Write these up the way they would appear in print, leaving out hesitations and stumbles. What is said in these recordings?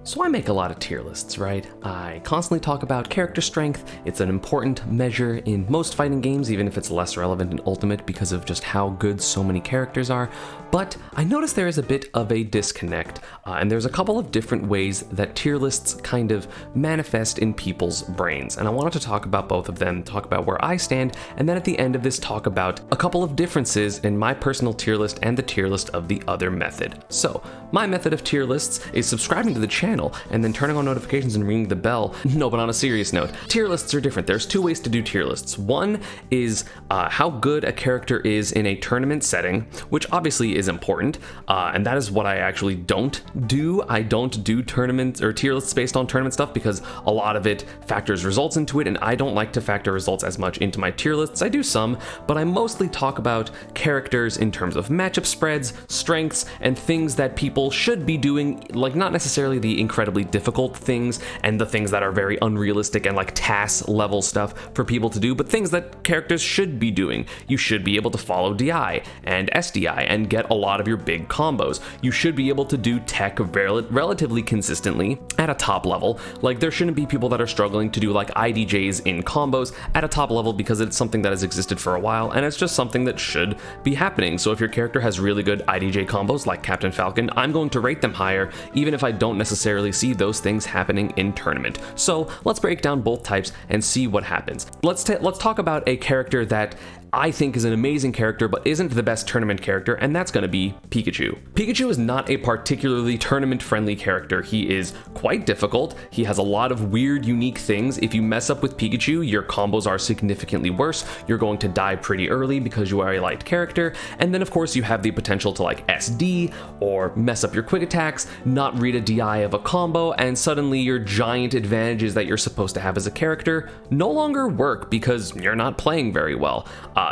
So I make a lot of tier lists, right? I constantly talk about character strength. It's an important measure in most fighting games, even if it's less relevant in Ultimate because of just how good so many characters are. But I noticed there is a bit of a disconnect, and there's a couple of different ways that tier lists kind of manifest in people's brains. And I wanted to talk about both of them, talk about where I stand, and then at the end of this talk about a couple of differences in my personal tier list and the tier list of the other method. So, my method of tier lists is subscribing to the channel and then turning on notifications and ringing the bell. No, but on a serious note, tier lists are different. There's two ways to do tier lists. One is how good a character is in a tournament setting, which obviously is important, and that is what I actually don't do. I don't do tournaments or tier lists based on tournament stuff because a lot of it factors results into it, and I don't like to factor results as much into my tier lists. I do some, but I mostly talk about characters in terms of matchup spreads, strengths, and things that people should be doing, like not necessarily the incredibly difficult things and the things that are very unrealistic and like TAS level stuff for people to do, but things that characters should be doing. You should be able to follow DI and SDI and get a lot of your big combos. You should be able to do tech relatively consistently at a top level. Like there shouldn't be people that are struggling to do like IDJs in combos at a top level because it's something that has existed for a while and it's just something that should be happening. So if your character has really good IDJ combos like Captain Falcon, I'm going to rate them higher even if I don't necessarily see those things happening in tournament. So let's break down both types and see what happens. Let's talk about a character that I think is an amazing character but isn't the best tournament character, and that's going to be Pikachu. Pikachu is not a particularly tournament friendly character. He is quite difficult. He has a lot of weird, unique things. If you mess up with Pikachu, your combos are significantly worse. You're going to die pretty early because you are a light character, and then of course you have the potential to like SD or mess up your quick attacks, not read a DI of a combo, and suddenly your giant advantages that you're supposed to have as a character no longer work because you're not playing very well.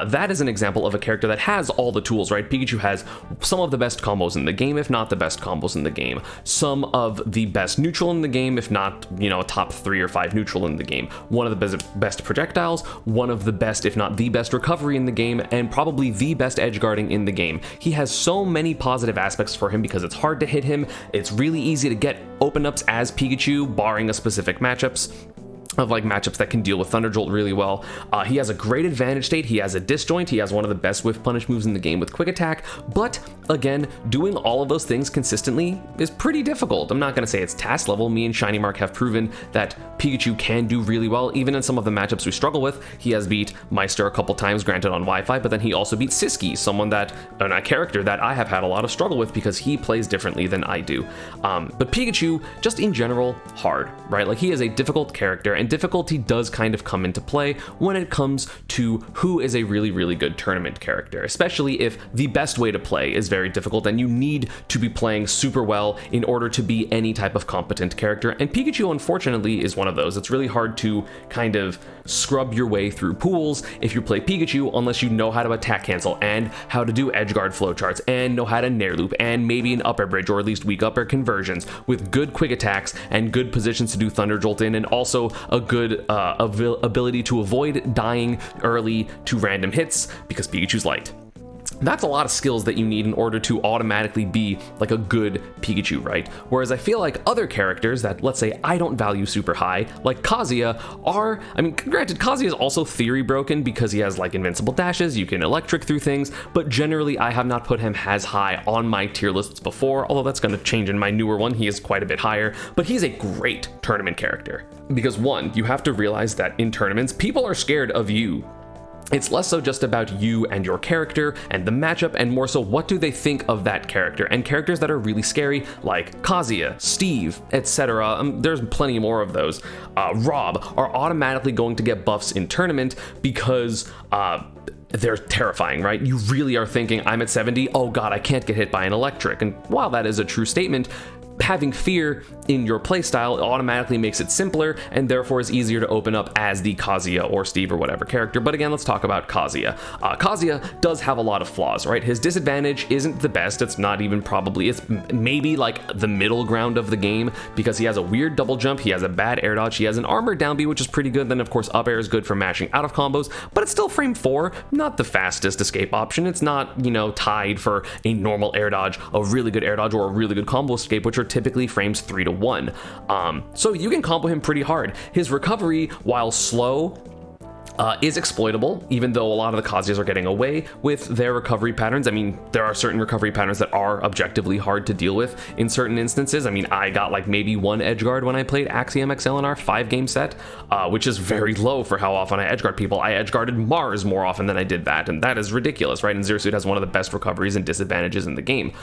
That is an example of a character that has all the tools, right? Pikachu has some of the best combos in the game, if not the best combos in the game. Some of the best neutral in the game, if not, top 3 or 5 neutral in the game. One of the best projectiles, one of the best, if not the best recovery in the game, and probably the best edge guarding in the game. He has so many positive aspects for him because it's hard to hit him. It's really easy to get open ups as Pikachu, barring a specific matchups that can deal with Thunder Jolt really well. He has a great advantage state, he has a disjoint, he has one of the best whiff punish moves in the game with quick attack, but again, doing all of those things consistently is pretty difficult. I'm not going to say it's task level. Me and Shiny Mark have proven that Pikachu can do really well, even in some of the matchups we struggle with. He has beat Meister a couple times, granted on Wi-Fi, but then he also beat Siski, a character that I have had a lot of struggle with because he plays differently than I do. But Pikachu, just in general, hard, right? Like he is a difficult character, and difficulty does kind of come into play when it comes to who is a really, really good tournament character, especially if the best way to play is very difficult and you need to be playing super well in order to be any type of competent character. And Pikachu, unfortunately, is one of those. It's really hard to kind of scrub your way through pools if you play Pikachu unless you know how to attack cancel and how to do edge guard flowcharts and know how to nair loop and maybe an up air bridge or at least weak up air conversions with good quick attacks and good positions to do Thunder Jolt in, and also a good ability to avoid dying early to random hits because Pikachu's light. That's a lot of skills that you need in order to automatically be like a good Pikachu, right? Whereas I feel like other characters that, let's say, I don't value super high, like Kazuya, granted, Kazuya is also theory broken because he has like invincible dashes, you can electric through things, but generally I have not put him as high on my tier lists before, although that's going to change in my newer one. He is quite a bit higher, but he's a great tournament character. Because one, you have to realize that in tournaments, people are scared of you. It's less so just about you and your character and the matchup, and more so what do they think of that character. And characters that are really scary, like Kazuya, Steve, etc., there's plenty more of those, Rob, are automatically going to get buffs in tournament because they're terrifying, right? You really are thinking, I'm at 70, oh god, I can't get hit by an electric. And while that is a true statement, having fear in your playstyle automatically makes it simpler and therefore is easier to open up as the Kazuya or Steve or whatever character. But again, let's talk about Kazuya. Kazuya does have a lot of flaws, right? His disadvantage isn't the best. It's not even probably, it's maybe like the middle ground of the game because he has a weird double jump, he has a bad air dodge, he has an armored down B, which is pretty good. Then of course up air is good for mashing out of combos, but it's still frame 4, not the fastest escape option. It's not, tied for a normal air dodge, a really good air dodge, or a really good combo escape, which are typically frames 3 to 1. So you can combo him pretty hard. His recovery, while slow, is exploitable, even though a lot of the Kazuyas are getting away with their recovery patterns. I mean, there are certain recovery patterns that are objectively hard to deal with in certain instances. I mean, I got like maybe one edgeguard when I played Axiom XL in our 5-game set, which is very low for how often I edgeguard people. I edgeguarded Mars more often than I did that, and that is ridiculous, right? And Zero Suit has one of the best recoveries and disadvantages in the game.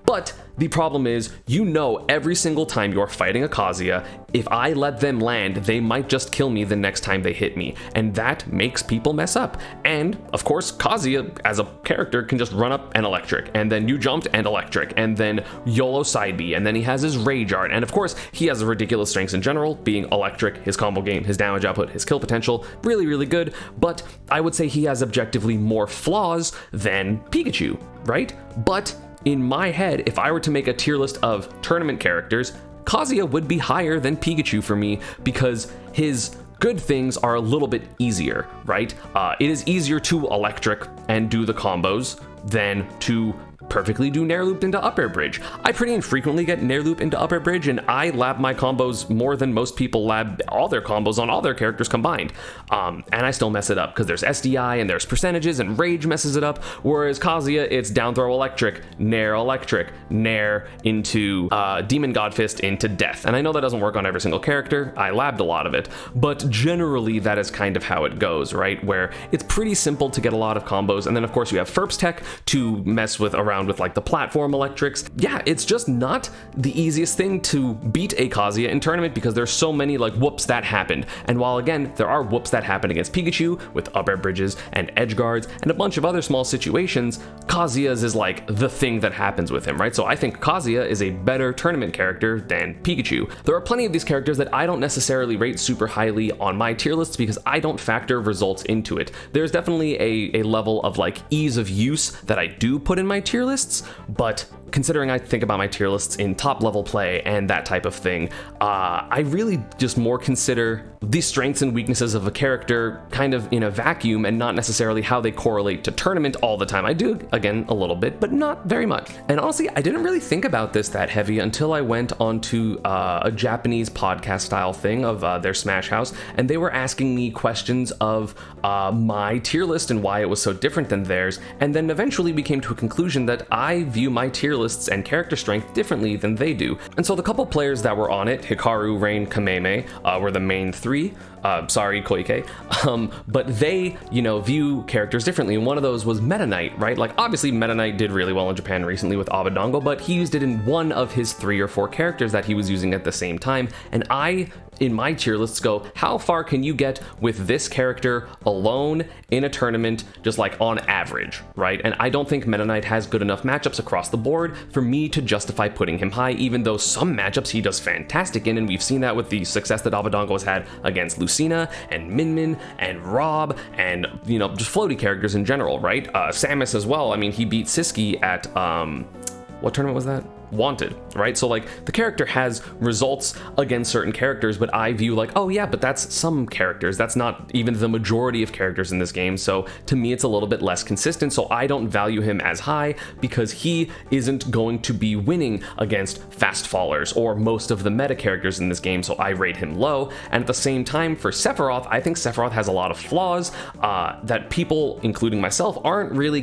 But the problem is, you know, every single time you're fighting a Kazuya, if I let them land, they might just kill me the next time they hit me, and that makes people mess up. And of course, Kazuya as a character can just run up and electric, and then you jumped and electric, and then YOLO side B, and then he has his rage art, and of course he has ridiculous strengths in general, being electric, his combo game, his damage output, his kill potential, really, really good. But I would say he has objectively more flaws than Pikachu, right? But in my head, if I were to make a tier list of tournament characters, Kazuya would be higher than Pikachu for me because his good things are a little bit easier, right? It is easier to electric and do the combos than to perfectly do Nair Looped into Up Air Bridge. I pretty infrequently get Nair Loop into Up Air Bridge, and I lab my combos more than most people lab all their combos on all their characters combined. And I still mess it up because there's SDI and there's percentages, and Rage messes it up, whereas Kazuya, it's down throw electric, Nair into Demon God Fist into Death. And I know that doesn't work on every single character, I labbed a lot of it, but generally that is kind of how it goes, right? Where it's pretty simple to get a lot of combos, and then of course you have Ferps Tech to mess with around with like the platform electrics. Yeah, it's just not the easiest thing to beat a Kazuya in tournament because there's so many like whoops that happened. And while again, there are whoops that happen against Pikachu with up air bridges and edge guards and a bunch of other small situations, Kazuya's is like the thing that happens with him, right? So I think Kazuya is a better tournament character than Pikachu. There are plenty of these characters that I don't necessarily rate super highly on my tier lists because I don't factor results into it. There's definitely a level of like ease of use that I do put in my tier lists, but considering I think about my tier lists in top level play and that type of thing, I really just more consider the strengths and weaknesses of a character kind of in a vacuum and not necessarily how they correlate to tournament all the time. I do, again, a little bit, but not very much. And honestly, I didn't really think about this that heavy until I went onto a Japanese podcast style thing of their Smash House, and they were asking me questions of my tier list and why it was so different than theirs, and then eventually we came to a conclusion that I view my tier lists and character strength differently than they do. And so the couple players that were on it, Hikaru, Rain, Kameme, were the main three. Sorry, Koike. But they, view characters differently. And one of those was Meta Knight, right? Like, obviously, Meta Knight did really well in Japan recently with Abadongo, but he used it in one of his 3 or 4 characters that he was using at the same time. And I, in my tier lists, go, how far can you get with this character alone in a tournament, just like on average, right? And I don't think Meta Knight has good enough matchups across the board for me to justify putting him high, even though some matchups he does fantastic in, and we've seen that with the success that Abadongo has had against Lucina and Min and Rob and, just floaty characters in general, right? Samus as well. I mean, he beat Siski at, what tournament was that? Wanted, right? So like the character has results against certain characters, but I view like, oh yeah, but that's some characters, that's not even the majority of characters in this game. So to me it's a little bit less consistent, so I don't value him as high because he isn't going to be winning against fast fallers or most of the meta characters in this game, so I rate him low. And at the same time, for Sephiroth, I think Sephiroth has a lot of flaws that people, including myself, aren't really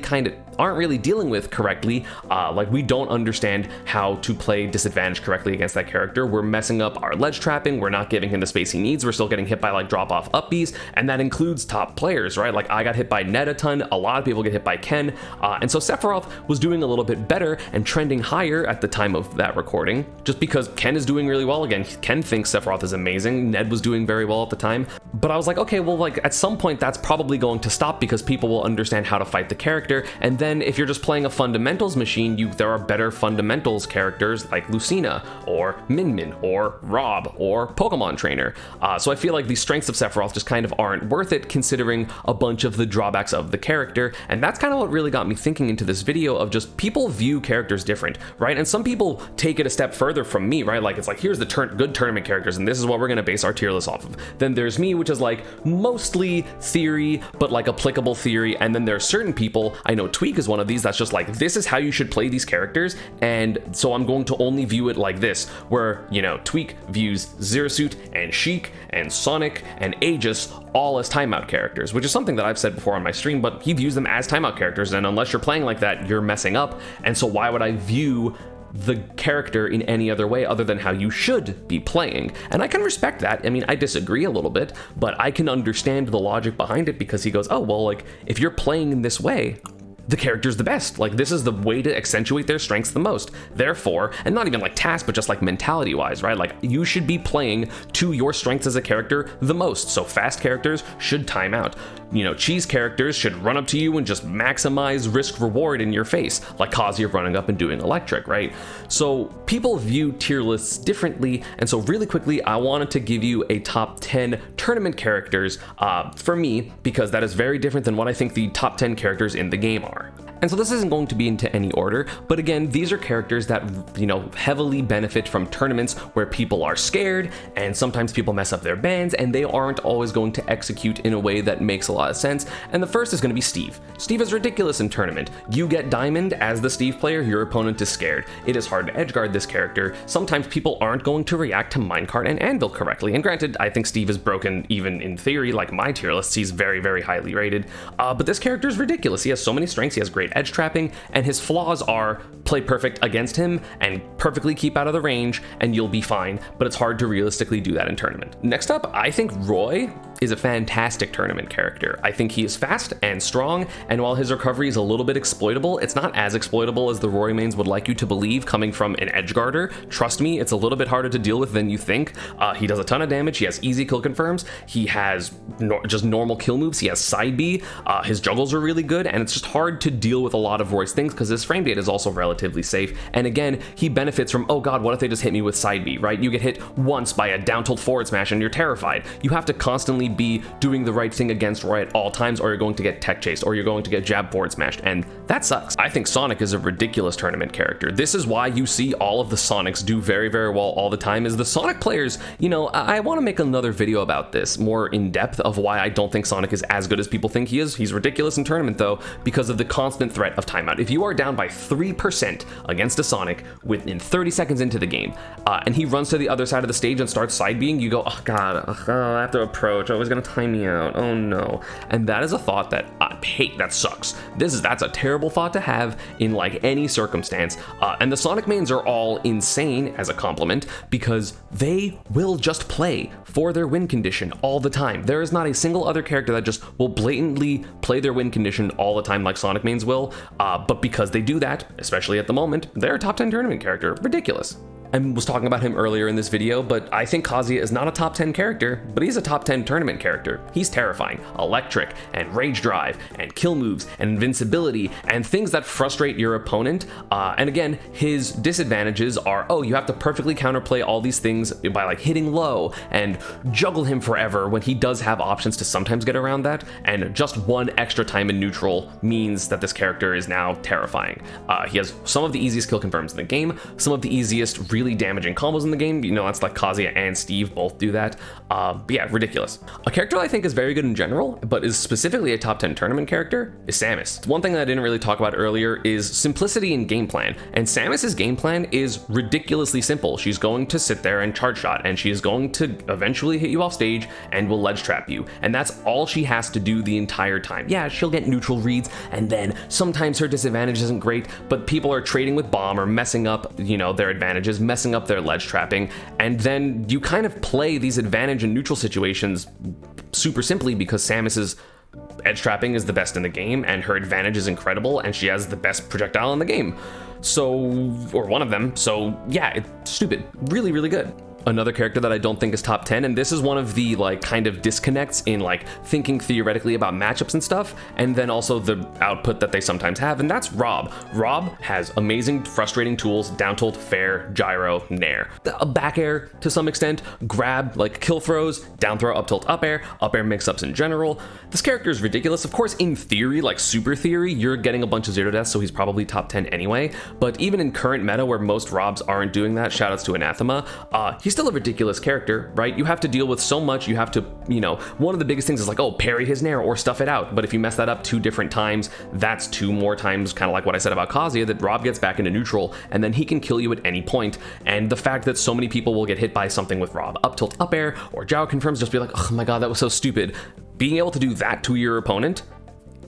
dealing with correctly. Like, we don't understand how to play disadvantage correctly against that character. We're messing up our ledge trapping, we're not giving him the space he needs, we're still getting hit by like drop off up Bs, and that includes top players, right? Like, I got hit by Ned a ton, a lot of people get hit by Ken, and so Sephiroth was doing a little bit better and trending higher at the time of that recording, just because Ken is doing really well. Again, Ken thinks Sephiroth is amazing, Ned was doing very well at the time, but I was like, okay, well, like at some point that's probably going to stop because people will understand how to fight the character, and then if you're just playing a fundamentals machine, there are better fundamentals characters like Lucina or Min or Rob or Pokemon Trainer. So I feel like the strengths of Sephiroth just kind of aren't worth it considering a bunch of the drawbacks of the character, and that's kind of what really got me thinking into this video of just people view characters different, right? And some people take it a step further from me, right? Like, it's like, here's the good tournament characters and this is what we're going to base our tier list off of. Then there's me, which is like mostly theory, but like applicable theory, and then there's certain people, I know Tweak is one of these, that's just like, this is how you should play these characters, and so I'm going to only view it like this, where, you know, Tweak views Zero Suit and Sheik and Sonic and Aegis all as timeout characters, which is something that I've said before on my stream, but he views them as timeout characters, and unless you're playing like that, you're messing up. And so why would I view the character in any other way other than how you should be playing? And I can respect that. I mean, I disagree a little bit, but I can understand the logic behind it, because he goes, oh, well, like, if you're playing in this way, the character's the best. Like, this is the way to accentuate their strengths the most. Therefore, and not even like task, but just like mentality wise, right? Like, you should be playing to your strengths as a character the most. So fast characters should time out. You know, cheese characters should run up to you and just maximize risk reward in your face, like Kazuya running up and doing electric, right? So people view tier lists differently, and so really quickly, I wanted to give you a top 10 tournament characters for me, because that is very different than what I think the top 10 characters in the game are. And so this isn't going to be into any order, but again, these are characters that, you know, heavily benefit from tournaments where people are scared, and sometimes people mess up their bans, and they aren't always going to execute in a way that makes a lot of sense. And the first is going to be Steve. Steve is ridiculous in tournament. You get diamond as the Steve player, your opponent is scared. It is hard to edgeguard this character. Sometimes people aren't going to react to minecart and anvil correctly. And granted, I think Steve is broken even in theory, like my tier lists. He's very, very highly rated. But this character is ridiculous. He has so many strengths. He has great edge trapping, and his flaws are play perfect against him and perfectly keep out of the range, and you'll be fine. But it's hard to realistically do that in tournament. Next up, I think Roy is a fantastic tournament character. I think he is fast and strong, and while his recovery is a little bit exploitable, it's not as exploitable as the Roy mains would like you to believe coming from an edgeguarder. Trust me, it's a little bit harder to deal with than you think. He does a ton of damage, he has easy kill confirms, he has just normal kill moves, he has side B, his juggles are really good, and it's just hard to deal with a lot of Roy's things because his frame data is also relatively safe. And again, he benefits from, oh god, what if they just hit me with side B, right? You get hit once by a down tilt forward smash and you're terrified. You have to constantly be doing the right thing against Roy at all times, or you're going to get tech chased, or you're going to get jab forward smashed, and that sucks. I think Sonic is a ridiculous tournament character. This is why you see all of the Sonics do very, very well all the time, is the Sonic players, you know, I want to make another video about this more in depth of why I don't think Sonic is as good as people think he is. He's ridiculous in tournament though, because of the constant threat of timeout. If you are down by 3% against a Sonic within 30 seconds into the game, and he runs to the other side of the stage and starts side being, you go, oh god, I have to approach, oh, he's gonna time me out, oh no. And that is a thought that I hate, that sucks. That's a terrible thought to have in like any circumstance. And the Sonic mains are all insane as a compliment, because they will just play for their win condition all the time. There is not a single other character that just will blatantly play their win condition all the time like Sonic mains will, but because they do that, especially at the moment, they're a top 10 tournament character. Ridiculous. I was talking about him earlier in this video, but I think Kazuya is not a top 10 character, but he's a top 10 tournament character. He's terrifying. Electric, and rage drive, and kill moves, and invincibility, and things that frustrate your opponent. And again, his disadvantages are, oh, you have to perfectly counterplay all these things by like hitting low, and juggle him forever when he does have options to sometimes get around that, and just one extra time in neutral means that this character is now terrifying. He has some of the easiest kill confirms in the game, some of the easiest really damaging combos in the game. You know, that's like Kazuya and Steve both do that. But yeah, ridiculous. A character I think is very good in general, but is specifically a top 10 tournament character, is Samus. One thing that I didn't really talk about earlier is simplicity in game plan. And Samus's game plan is ridiculously simple. She's going to sit there and charge shot, and she is going to eventually hit you off stage and will ledge trap you. And that's all she has to do the entire time. Yeah, she'll get neutral reads, and then sometimes her disadvantage isn't great, but people are trading with bomb or messing up, you know, their advantages, messing up their ledge trapping, and then you kind of play these advantage and neutral situations super simply because Samus's edge trapping is the best in the game and her advantage is incredible and she has the best projectile in the game. So, or one of them. So yeah, it's stupid. Really, really good. Another character that I don't think is top 10, and this is one of the like kind of disconnects in like thinking theoretically about matchups and stuff, and then also the output that they sometimes have, and that's Rob. Rob has amazing frustrating tools, down tilt, fair, gyro, nair. A back air to some extent, grab, like kill throws, down throw, up tilt, up air mix-ups in general. This character is ridiculous. Of course, in theory, like super theory, you're getting a bunch of zero deaths, so he's probably top 10 anyway, but even in current meta where most Robs aren't doing that, shoutouts to Anathema, he's still a ridiculous character, right? You have to deal with so much. You have to, one of the biggest things is like, oh, parry his nair or stuff it out. But if you mess that up 2 different times, that's 2 more times, kind of like what I said about Kazuya, that Rob gets back into neutral and then he can kill you at any point. And the fact that so many people will get hit by something with Rob, up tilt, up air, or Jiao confirms, just be like, oh my god, that was so stupid. Being able to do that to your opponent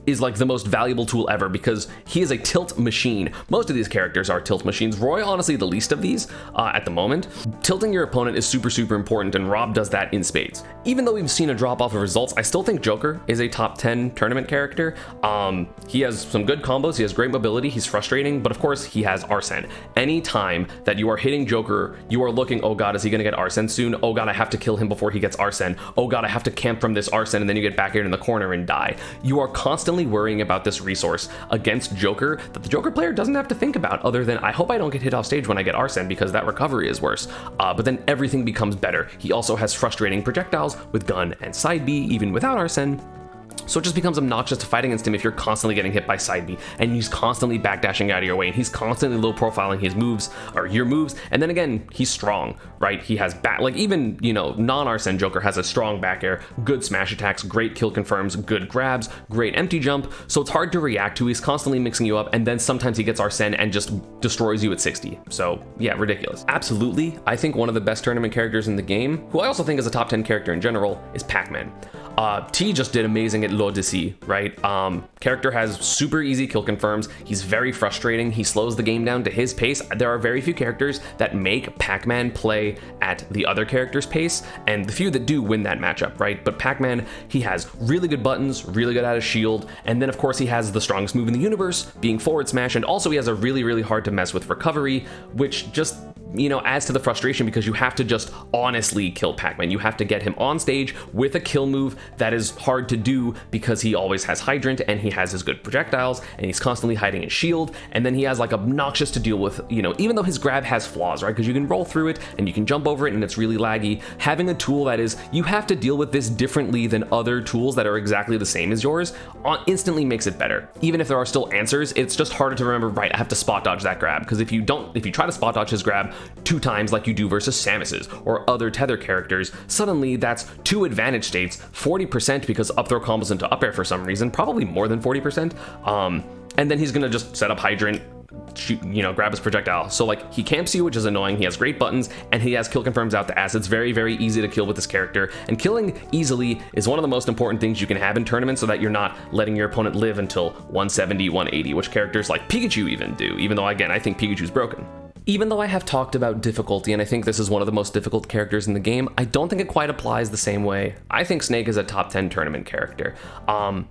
is like the most valuable tool ever, because he is a tilt machine. Most of these characters are tilt machines. Roy, honestly, the least of these at the moment. Tilting your opponent is super, super important, and Rob does that in spades. Even though we've seen a drop off of results, I still think Joker is a top 10 tournament character. He has some good combos, he has great mobility, he's frustrating, but of course he has Arsene. Anytime that you are hitting Joker, you are looking, oh god, is he gonna get Arsene soon? Oh god, I have to kill him before he gets Arsene. Oh god, I have to camp from this Arsene, and then you get back here in the corner and die. You are constantly worrying about this resource against Joker that the Joker player doesn't have to think about, other than I hope I don't get hit off stage when I get Arsene, because that recovery is worse. But then everything becomes better. He also has frustrating projectiles with gun and side B, even without Arsene. So it just becomes obnoxious to fight against him if you're constantly getting hit by side B, and he's constantly backdashing out of your way, and he's constantly low profiling his moves, or your moves, and then again, he's strong, right? He has even, non-Arsene Joker has a strong back air, good smash attacks, great kill confirms, good grabs, great empty jump, so it's hard to react to. He's constantly mixing you up, and then sometimes he gets Arsene and just destroys you at 60. So yeah, ridiculous. Absolutely, I think one of the best tournament characters in the game, who I also think is a top 10 character in general, is Pac-Man. T just did amazing at l'Odyssey, right? Character has super easy kill confirms. He's very frustrating. He slows the game down to his pace. There are very few characters that make Pac-Man play at the other character's pace, and the few that do win that matchup, right? But Pac-Man, he has really good buttons, really good at his shield, and then of course he has the strongest move in the universe, being forward smash, and also he has a really, really hard to mess with recovery, which just adds to the frustration, because you have to just honestly kill Pac-Man. You have to get him on stage with a kill move that is hard to do, because he always has Hydrant, and he has his good projectiles, and he's constantly hiding his shield, and then he has like obnoxious to deal with, even though his grab has flaws, right? Because you can roll through it, and you can jump over it, and it's really laggy. Having a tool that is, you have to deal with this differently than other tools that are exactly the same as yours, instantly makes it better. Even if there are still answers, it's just harder to remember, right, I have to spot dodge that grab, because if you try to spot dodge his grab 2 times like you do versus Samus's or other tether characters, suddenly that's 2 advantage states, 40% because up throw combos into up air for some reason, probably more than 40%, and then he's gonna just set up Hydrant, shoot, grab his projectile. So like, he camps you, which is annoying. He has great buttons, and he has kill confirms out the ass. It's very, very easy to kill with this character, and killing easily is one of the most important things you can have in tournaments, so that you're not letting your opponent live until 170, 180, which characters like Pikachu even do, even though again, I think Pikachu's broken. Even though I have talked about difficulty, and I think this is one of the most difficult characters in the game, I don't think it quite applies the same way. I think Snake is a top 10 tournament character.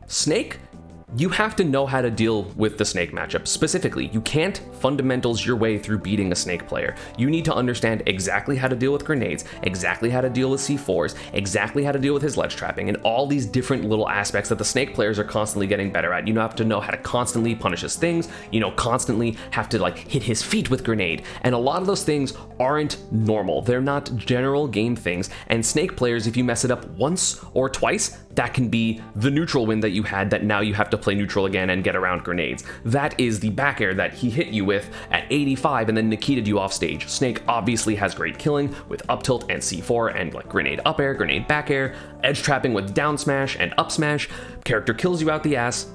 Snake, you have to know how to deal with the Snake matchup. Specifically, you can't fundamentals your way through beating a Snake player. You need to understand exactly how to deal with grenades, exactly how to deal with C4s, exactly how to deal with his ledge trapping, and all these different little aspects that the Snake players are constantly getting better at. You have to know how to constantly punish his things, constantly have to like hit his feet with grenade, and a lot of those things aren't normal. They're not general game things, and Snake players, if you mess it up once or twice, that can be the neutral win that you had, that now you have to play neutral again and get around grenades. That is the back air that he hit you with at 85 and then Nikita'd you off stage. Snake obviously has great killing with up tilt and C4 and like grenade up air, grenade back air, edge trapping with down smash and up smash. Character kills you out the ass.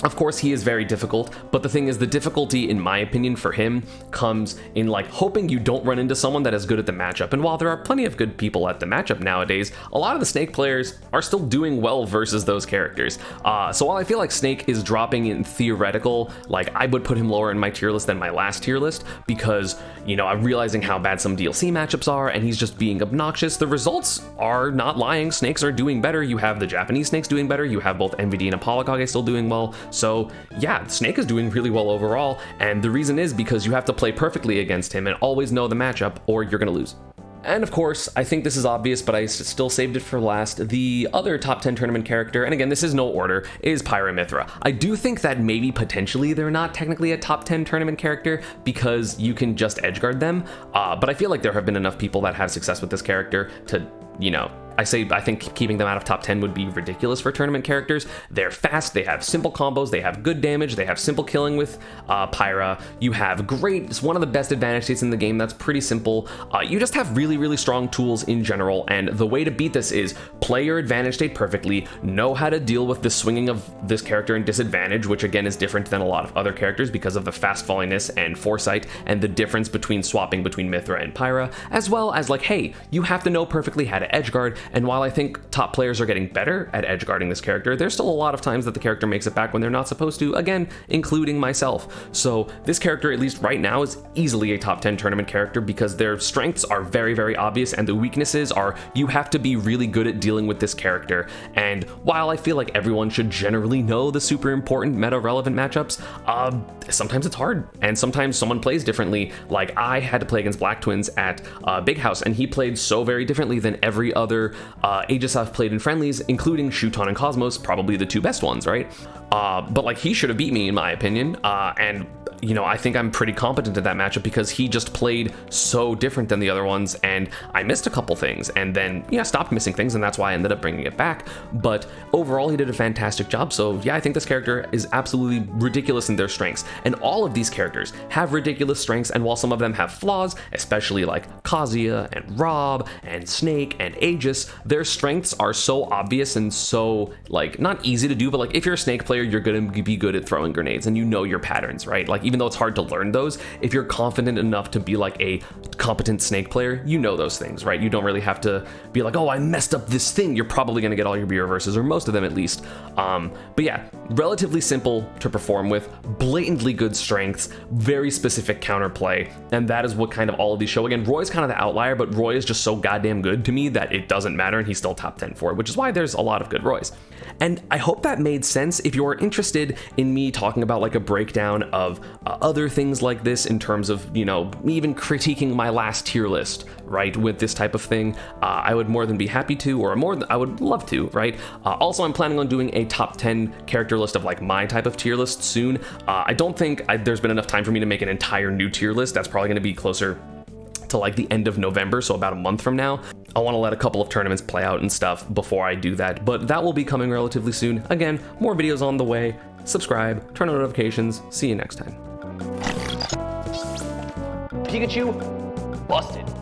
Of course, he is very difficult, but the thing is, the difficulty, in my opinion, for him comes in like hoping you don't run into someone that is good at the matchup. And while there are plenty of good people at the matchup nowadays, a lot of the Snake players are still doing well versus those characters. So while I feel like Snake is dropping in theoretical, like I would put him lower in my tier list than my last tier list, because, I'm realizing how bad some DLC matchups are, and he's just being obnoxious. The results are not lying. Snakes are doing better. You have the Japanese Snakes doing better. You have both MVD and Apolokage still doing well. So yeah, Snake is doing really well overall, and the reason is because you have to play perfectly against him and always know the matchup, or you're gonna lose. And of course, I think this is obvious, but I still saved it for last. The other top 10 tournament character, and again, this is no order, is Pyramithra. I do think that maybe potentially they're not technically a top 10 tournament character because you can just edgeguard them, but I feel like there have been enough people that have success with this character to, I think keeping them out of top 10 would be ridiculous for tournament characters. They're fast, they have simple combos, they have good damage, they have simple killing with Pyra. You have it's one of the best advantage states in the game that's pretty simple. You just have really, really strong tools in general, and the way to beat this is play your advantage state perfectly, know how to deal with the swinging of this character in disadvantage, which again is different than a lot of other characters because of the fast fallingness and foresight and the difference between swapping between Mithra and Pyra, as well as like, hey, you have to know perfectly how to edgeguard. And while I think top players are getting better at edgeguarding this character, there's still a lot of times that the character makes it back when they're not supposed to, again, including myself. So this character, at least right now, is easily a top 10 tournament character because their strengths are very, very obvious, and the weaknesses are you have to be really good at dealing with this character. And while I feel like everyone should generally know the super important meta-relevant matchups, sometimes it's hard, and sometimes someone plays differently. Like, I had to play against Black Twins at Big House, and he played so very differently than every other Aegis I've played in friendlies, including Shuton and Cosmos, probably the two best ones, right? But like, he should have beat me in my opinion, and you know, I think I'm pretty competent at that matchup because he just played so different than the other ones, and I missed a couple things, and then stopped missing things, and that's why I ended up bringing it back. But overall, he did a fantastic job. So yeah, I think this character is absolutely ridiculous in their strengths, and all of these characters have ridiculous strengths, and while some of them have flaws, especially like Kazuya and Rob and Snake and Aegis, their strengths are so obvious and so, like, not easy to do, but like, if you're a Snake player, you're gonna be good at throwing grenades, and you know your patterns, right? Like, even though it's hard to learn those, if you're confident enough to be like a competent Snake player, you know those things, right? You don't really have to be like, oh, I messed up this thing. You're probably gonna get all your B reverses, or most of them at least. But yeah, relatively simple to perform with, blatantly good strengths, very specific counterplay, and that is what kind of all of these show. Again, Roy's kind of the outlier, but Roy is just so goddamn good to me that it doesn't matter, and he's still top 10 for it, which is why there's a lot of good Roys. And I hope that made sense. If you're interested in me talking about like a breakdown of other things like this in terms of, you know, me even critiquing my last tier list, right, with this type of thing, I would more than be happy to, or I would love to, right? Also, I'm planning on doing a top 10 character list of like my type of tier list soon. I don't think there's been enough time for me to make an entire new tier list. That's probably going to be closer to like the end of November, so about a month from now. I want to let a couple of tournaments play out and stuff before I do that, but that will be coming relatively soon. Again, more videos on the way. Subscribe, turn on notifications. See you next time. Pikachu, busted.